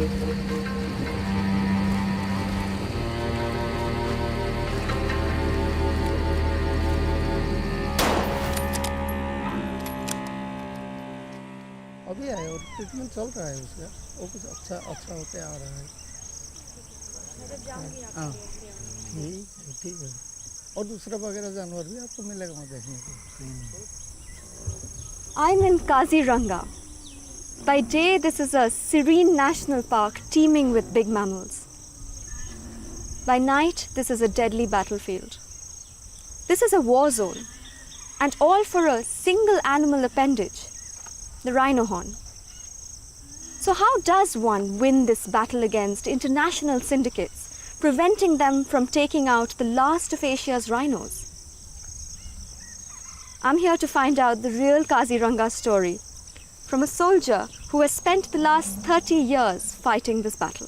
अभी आया और ट्रीटमेंट चल रहा है उसका, वो कुछ अच्छा होते आ रहा है। हाँ ठीक है। और दूसरा वगैरह जानवर भी आपको मिलेगा वहाँ देखने को। I'm in Kaziranga. By day, this is a serene national park teeming with big mammals. By night, this is a deadly battlefield. This is a war zone, and all for a single animal appendage, the rhino horn. So how does one win this battle against international syndicates, preventing them from taking out the last of Asia's rhinos? I'm here to find out the real Kaziranga story from a soldier who has spent the last 30 years fighting this battle.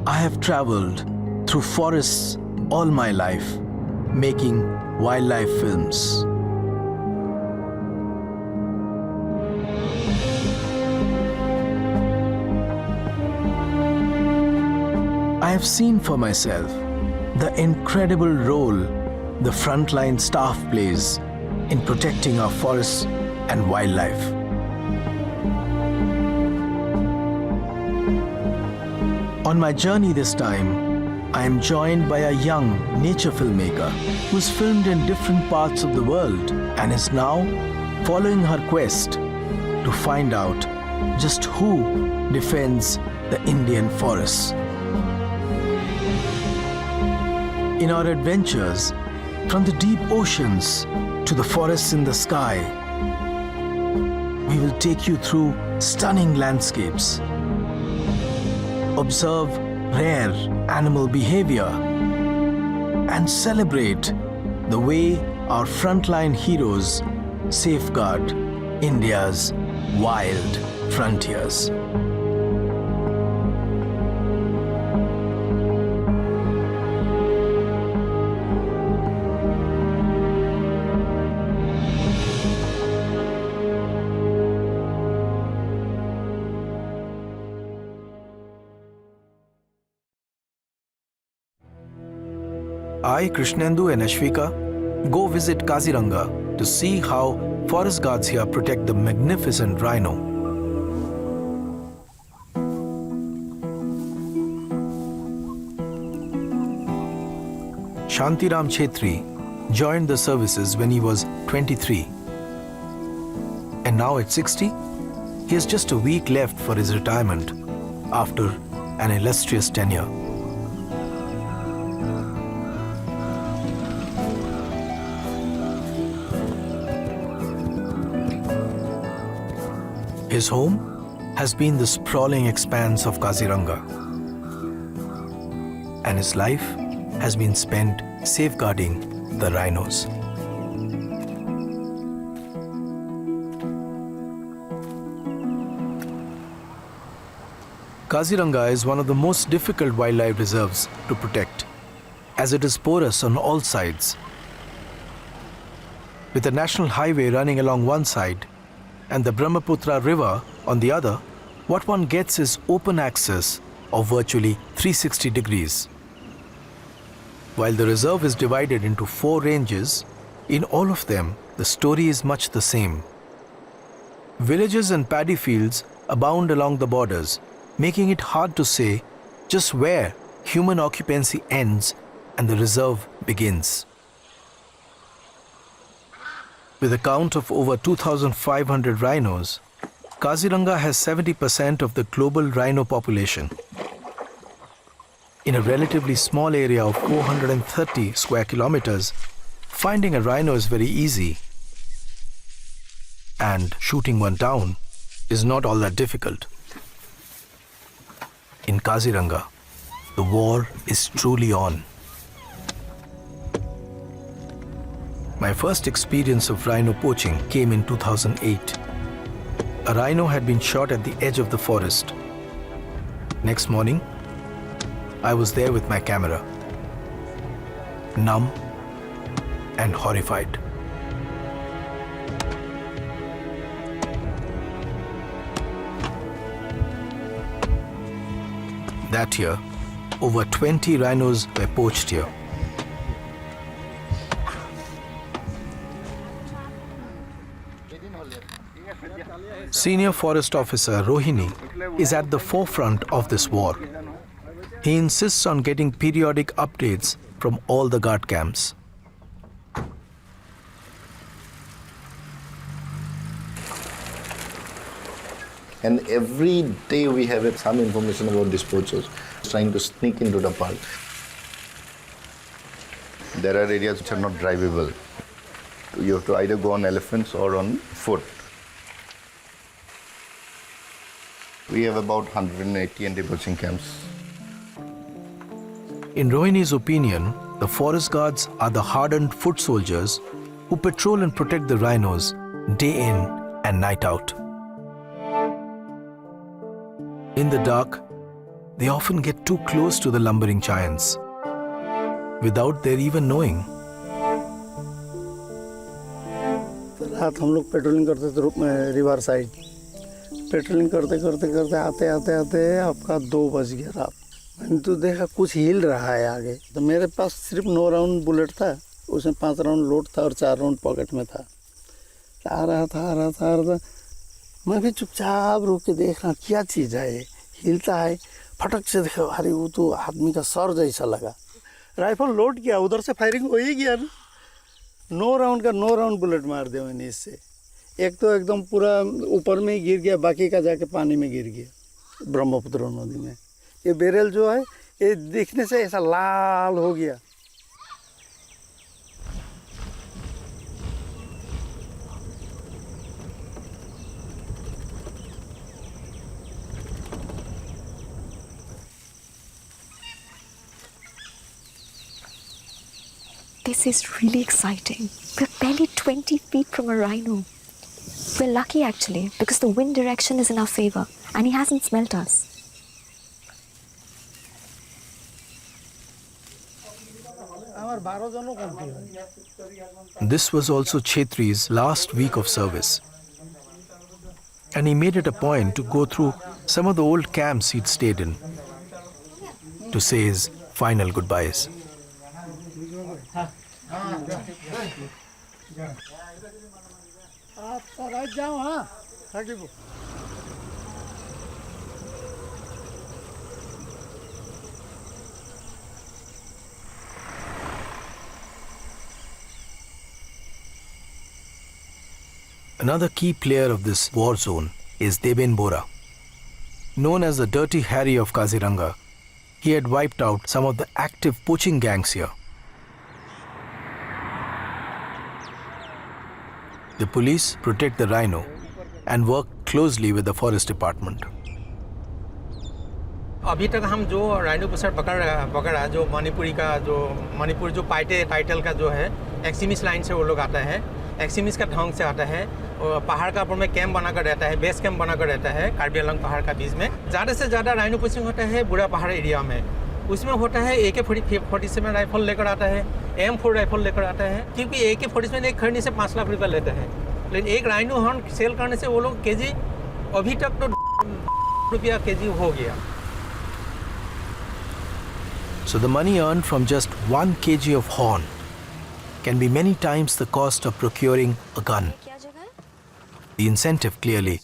I have traveled through forests all my life, making wildlife films. I have seen for myself the incredible role the Frontline staff plays in protecting our forests and wildlife. On my journey this time, I am joined by a young nature filmmaker who's filmed in different parts of the world and is now following her quest to find out just who defends the Indian forests. In our adventures, from the deep oceans to the forests in the sky, we will take you through stunning landscapes, observe rare animal behavior, and celebrate the way our frontline heroes safeguard India's wild frontiers. I, Krishnendu and Ashvika go visit Kaziranga to see how forest guards here protect the magnificent rhino. Shanti Ram Chetri joined the services when he was 23. And now at 60, he has just a week left for his retirement after an illustrious tenure. His home has been the sprawling expanse of Kaziranga, and his life has been spent safeguarding the rhinos. Kaziranga is one of the most difficult wildlife reserves to protect, as it is porous on all sides. With a national highway running along one side and the Brahmaputra River on the other, what one gets is open access of virtually 360 degrees. While the reserve is divided into 4 ranges, in all of them, the story is much the same. Villages and paddy fields abound along the borders, making it hard to say just where human occupancy ends and the reserve begins. With a count of over 2,500 rhinos, Kaziranga has 70% of the global rhino population. In a relatively small area of 430 square kilometers, finding a rhino is very easy, and shooting one down is not all that difficult. In Kaziranga, the war is truly on. My first experience of rhino poaching came in 2008. A rhino had been shot at the edge of the forest. Next morning, I was there with my camera. Numb and horrified. That year, over 20 rhinos were poached here. Senior Forest Officer Rohini is at the forefront of this war. He insists on getting periodic updates from all the guard camps. And every day we have some information about these poachers trying to sneak into the park. There are areas which are not drivable. You have to either go on elephants or on foot. We have about 180 anti-poaching camps. In Rohini's opinion, the forest guards are the hardened foot soldiers who patrol and protect the rhinos day in and night out. In the dark, they often get too close to the lumbering giants without their even knowing. रात हम लोग patrolling करते थे river side patrolling करते करते करते आते आते आते आपका 2 बज गया रात मैंने तो देखा कुछ हिल रहा है आगे तो मेरे पास सिर्फ 9 राउंड बुलेट था उसमें 5 राउंड लोड था और 4 राउंड पॉकेट में था आ रहा था मैं भी चुपचाप रुक के देख रहा क्या चीज़ है ये हिलता है फटक से देखो अरे वो तो आदमी का सर जैसा लगा राइफल लोड किया उधर से फायरिंग हो ही गया ना 9 राउंड बुलेट मार दिया मैंने इससे एक तो एकदम पूरा ऊपर में ही गिर गया बाकी का जाके पानी में गिर गया ब्रह्मपुत्र नदी में ये बेरल जो है ये दिखने से ऐसा लाल हो गया This is really exciting. We're barely 20 feet from a rhino. We're lucky actually because the wind direction is in our favor and he hasn't smelt us. This was also Chetri's last week of service. And he made it a point to go through some of the old camps he'd stayed in to say his final goodbyes. Another key player of this war zone is Deepen Bora. Known as the Dirty Harry of Kaziranga, he had wiped out some of the active poaching gangs here. The police protect the rhino and work closely with the forest department. अभी तक हम जो rhino pusher पकड़ा जो मणिपुर जो title का जो है एक्सिमिस लाइन से वो लोग आता है एक्सिमिस का ढंग से आता है और पहाड़ का ऊपर में कैंप बनाकर रहता है बेस कैंप बनाकर रहता है कार्बी आंगलोंग पहाड़ का बीच में ज़्यादा से ज़्यादा राइनो पुशिंग होता है बुरा पहाड़ एरिया में उसमें होता है AK-47 राइफल लेकर आता है M4 राइफल लेकर आता है क्योंकि AK-47 एक खरीदने से 5 लाख रुपया लेते हैं लेकिन एक राइनो हॉर्न सेल करने से वो लोग केजी अभी तक तो रुपया केजी हो गया. So the money earned from just 1 kg of horn can be many times the cost of procuring a gun. The incentive clearly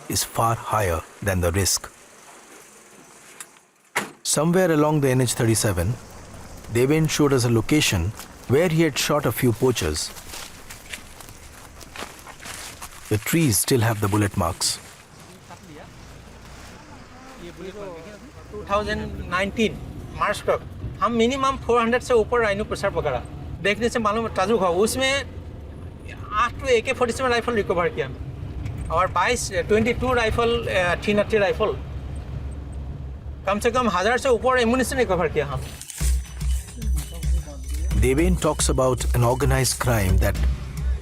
is far higher than the risk. Somewhere along the NH37, Deepen showed us a location where he had shot a few poachers. The trees still have the bullet marks. 2019 मार्च तक हम minimum 400 से ऊपर rhino pusher पकड़ा देखने से मालूम ताजुब हुआ उसमें 8 AK-47 राइफल रिकवर किया और 22 राइफल 380 राइफल कम से कम 1000 से ऊपर एमुनिशन रिकवर किया हम. Deepen talks about an organized crime that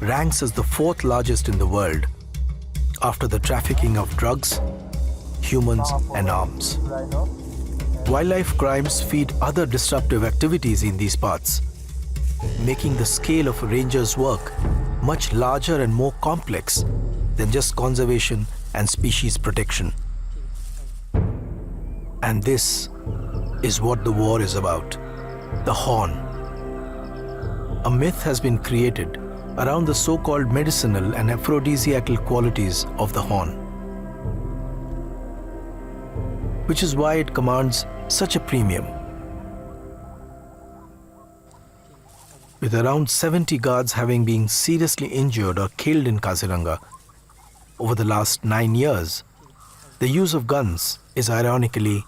ranks as the 4th largest in the world after the trafficking of drugs, humans and arms. Wildlife crimes feed other disruptive activities in these parts, making the scale of a ranger's work much larger and more complex than just conservation and species protection. And this is what the war is about, the horn. A myth has been created around the so-called medicinal and aphrodisiacal qualities of the horn, which is why it commands such a premium. With around 70 guards having been seriously injured or killed in Kaziranga over the last 9 years, the use of guns is ironically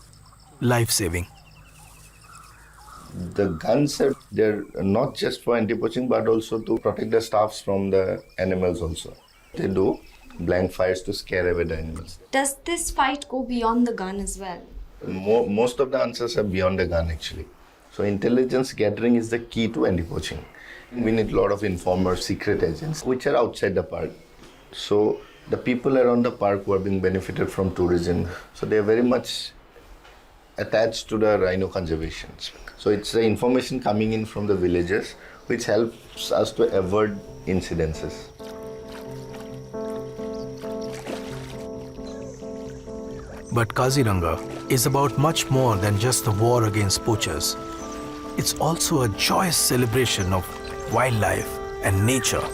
life-saving. The guns, they're not just for anti-poaching but also to protect the staffs from the animals also. They do blank fires to scare away the animals. Does this fight go beyond the gun as well? Most of the answers are beyond the gun actually. So intelligence gathering is the key to anti-poaching. We need a lot of informers, secret agents, which are outside the park. So the people around the park who are being benefited from tourism, so they are very much attached to the rhino conservation. So it's the information coming in from the villagers which helps us to avoid incidences. But Kaziranga is about much more than just the war against poachers. It's also a joyous celebration of wildlife and nature.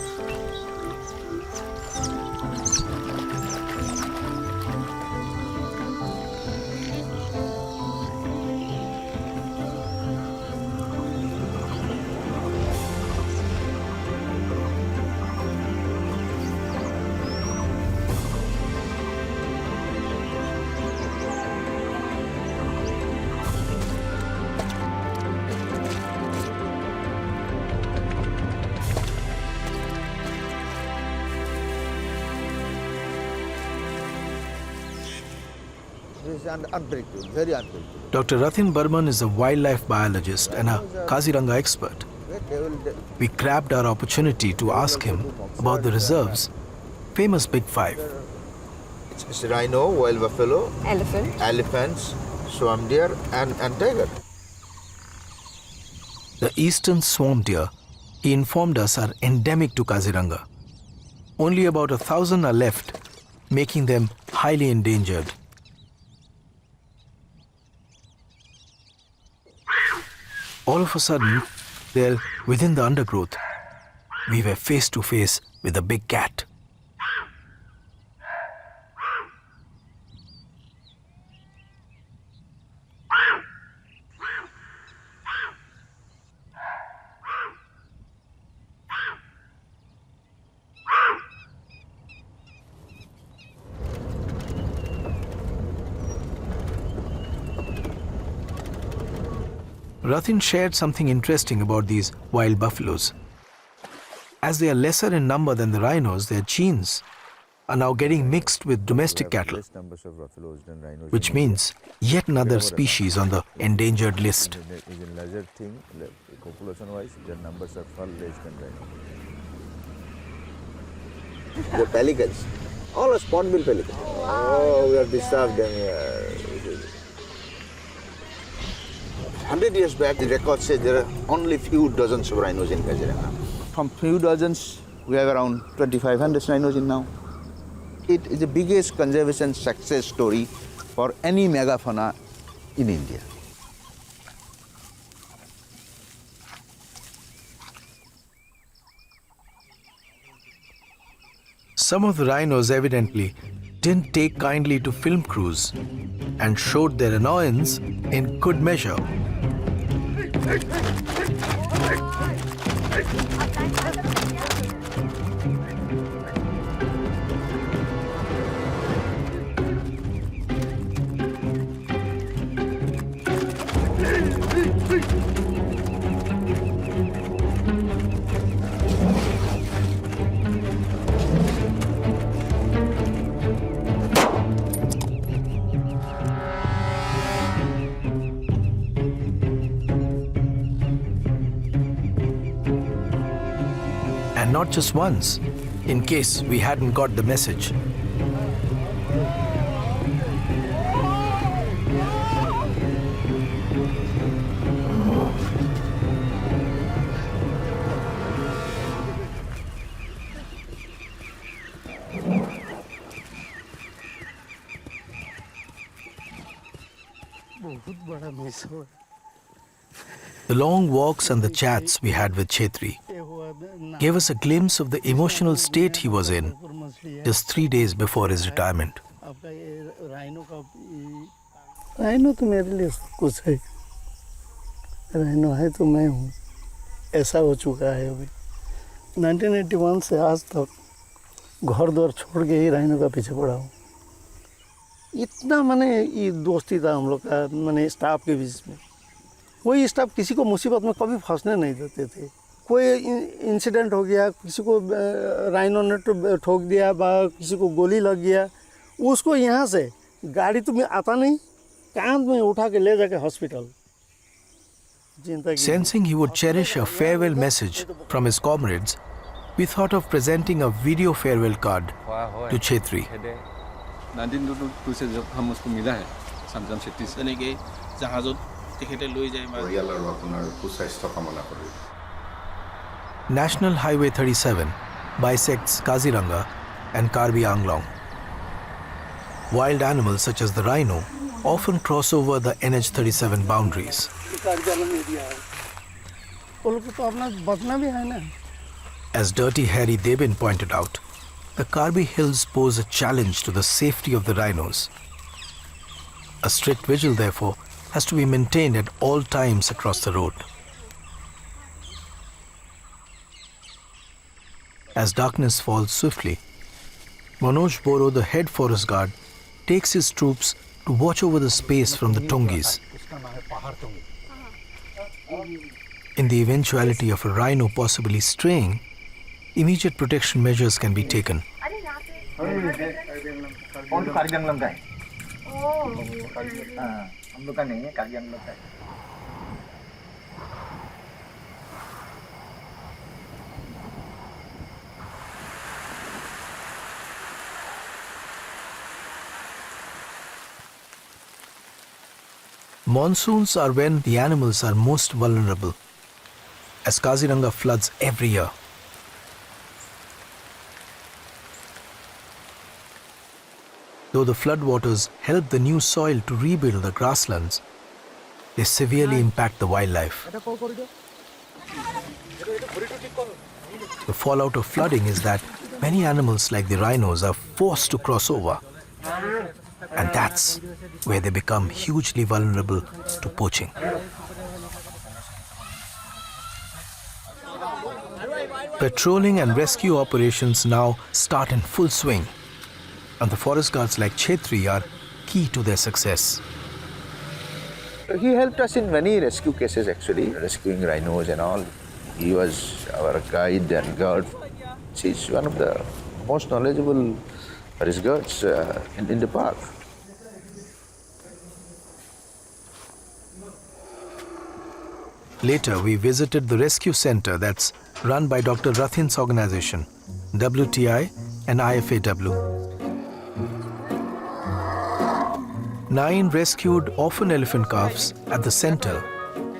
Unpredictable, very unpredictable. Dr. Rathin Burman is a wildlife biologist and a Kaziranga expert. We grabbed our opportunity to ask him about the reserve's famous Big Five. It's rhino, wild buffalo, elephants, swamp deer, and tiger. The eastern swamp deer, he informed us, are endemic to Kaziranga. Only about 1,000 are left, making them highly endangered. All of a sudden, they're within the undergrowth. We were face to face with a big cat. Rathin shared something interesting about these wild buffaloes. As they are lesser in number than the rhinos, their genes are now getting mixed with domestic cattle, which means yet another species on the endangered list. The pelicans, all are spot-bill pelicans. Oh, we have disturbed them here. 100 years back, the record says there are only few dozens of rhinos in Kaziranga. From few dozens, we have around 2,500 rhinos in now. It is the biggest conservation success story for any megafauna in India. Some of the rhinos evidently didn't take kindly to film crews and showed their annoyance in good measure. And not just once, in case we hadn't got the message. बड़ा miss हो The long walks and the chats we had with Chetri gave us a glimpse of the emotional state he was in just 3 days before his retirement. आपका ये rhino तो मेरे लिए सब कुछ है। राइनो है तो मैं हूँ, ऐसा हो चुका है अभी। 1981 से आज तक घर द्वार छोड़ के ही राइनो का पीछे पड़ा हूँ। इतना माने ये दोस्ती था हम लोग का, माने स्टाफ के बीच में। कोई स्टाफ किसी को मुसीबत में कभी फंसने नहीं देते थे। कोई इंसिडेंट हो गया, किसी को राइनो ने ठोक दिया, किसी को गोली लग गया, उसको यहाँ से गाड़ी तो में आता नहीं, कांध में उठा के ले जाके hospital. Sensing he would cherish a farewell message from his comrades, we thought of presenting a video farewell card to Chetri. 1922 से जब हम उसको मिला है शामजान शेट्टी से ने के जहाजत तेखेते লৈ যায় পৰিয়ালৰ আপোনাৰ সুস্বাস্থ্য কামনা কৰি। National Highway 37 bisects Kaziranga and Karbi Anglong. Wild animals such as the rhino often cross over the NH37 boundaries. As Dirty Harry Deepen pointed out, the Karbi Hills pose a challenge to the safety of the rhinos. A strict vigil, therefore, has to be maintained at all times across the road. As darkness falls swiftly, Manoj Boro, the head forest guard, takes his troops to watch over the space from the Tungis. In the eventuality of a rhino possibly straying, immediate protection measures can be taken. Monsoons are when the animals are most vulnerable, as Kaziranga floods every year. Though the floodwaters help the new soil to rebuild the grasslands, they severely impact the wildlife. The fallout of flooding is that many animals like the rhinos are forced to cross over. And that's where they become hugely vulnerable to poaching. Patrolling and rescue operations now start in full swing, and the forest guards like Chetri are key to their success. He helped us in many rescue cases actually, rescuing rhinos and all. He was our guide and guard. He's one of the most knowledgeable forest guards in the park. Later, we visited the rescue center that's run by Dr. Rathin's organization, WTI and IFAW. 9 rescued orphan elephant calves at the center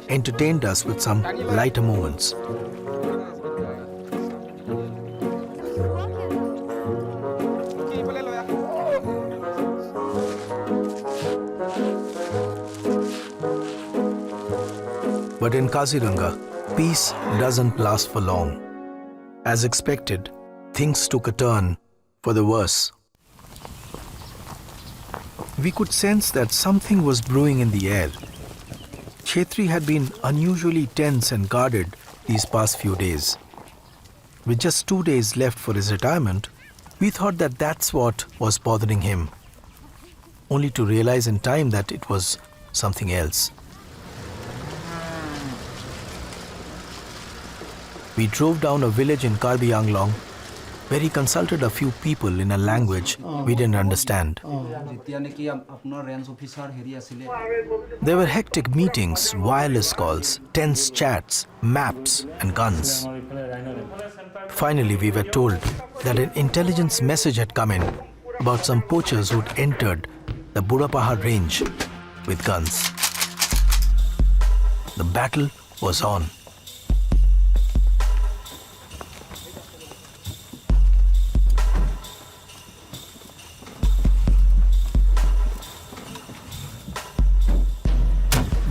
entertained us with some lighter moments. But in Kaziranga, peace doesn't last for long. As expected, things took a turn for the worse. We could sense that something was brewing in the air. Chetri had been unusually tense and guarded these past few days. With just 2 days left for his retirement, we thought that that's what was bothering him, only to realize in time that it was something else. We drove down a village in Karbi Anglong, where he consulted a few people in a language we didn't understand. There were hectic meetings, wireless calls, tense chats, maps and guns. Finally, we were told that an intelligence message had come in about some poachers who'd entered the Budapahar range with guns. The battle was on.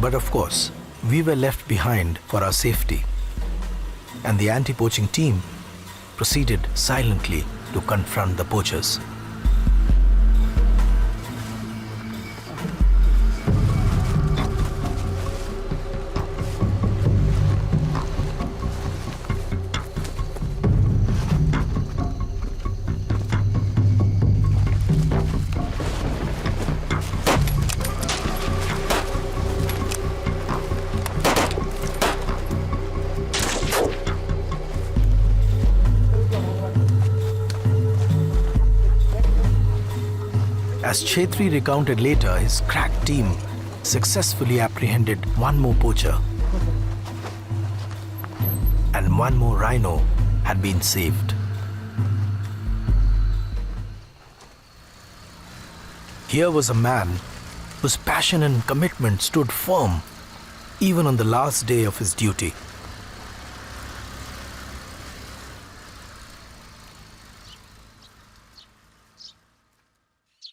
But of course, we were left behind for our safety, and the anti-poaching team proceeded silently to confront the poachers. As Chetri recounted later, his crack team successfully apprehended one more poacher, and one more rhino had been saved. Here was a man whose passion and commitment stood firm even on the last day of his duty.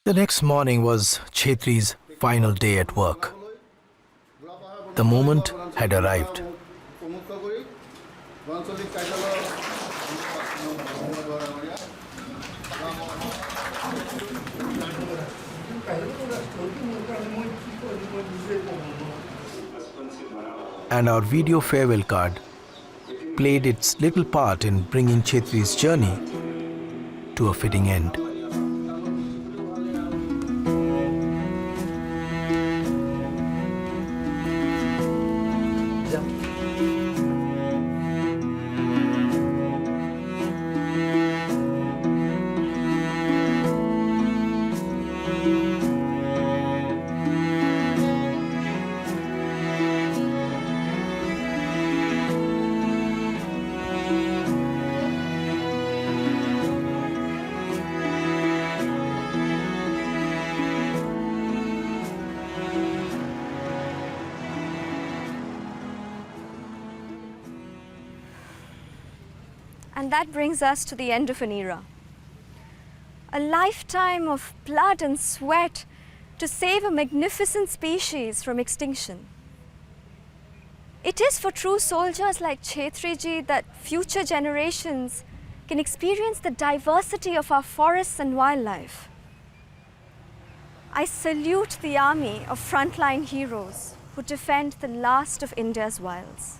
The next morning was Chetri's final day at work. The moment had arrived. And our video farewell card played its little part in bringing Chetri's journey to a fitting end. And that brings us to the end of an era. A lifetime of blood and sweat to save a magnificent species from extinction. It is for true soldiers like Chetriji that future generations can experience the diversity of our forests and wildlife. I salute the army of frontline heroes who defend the last of India's wilds.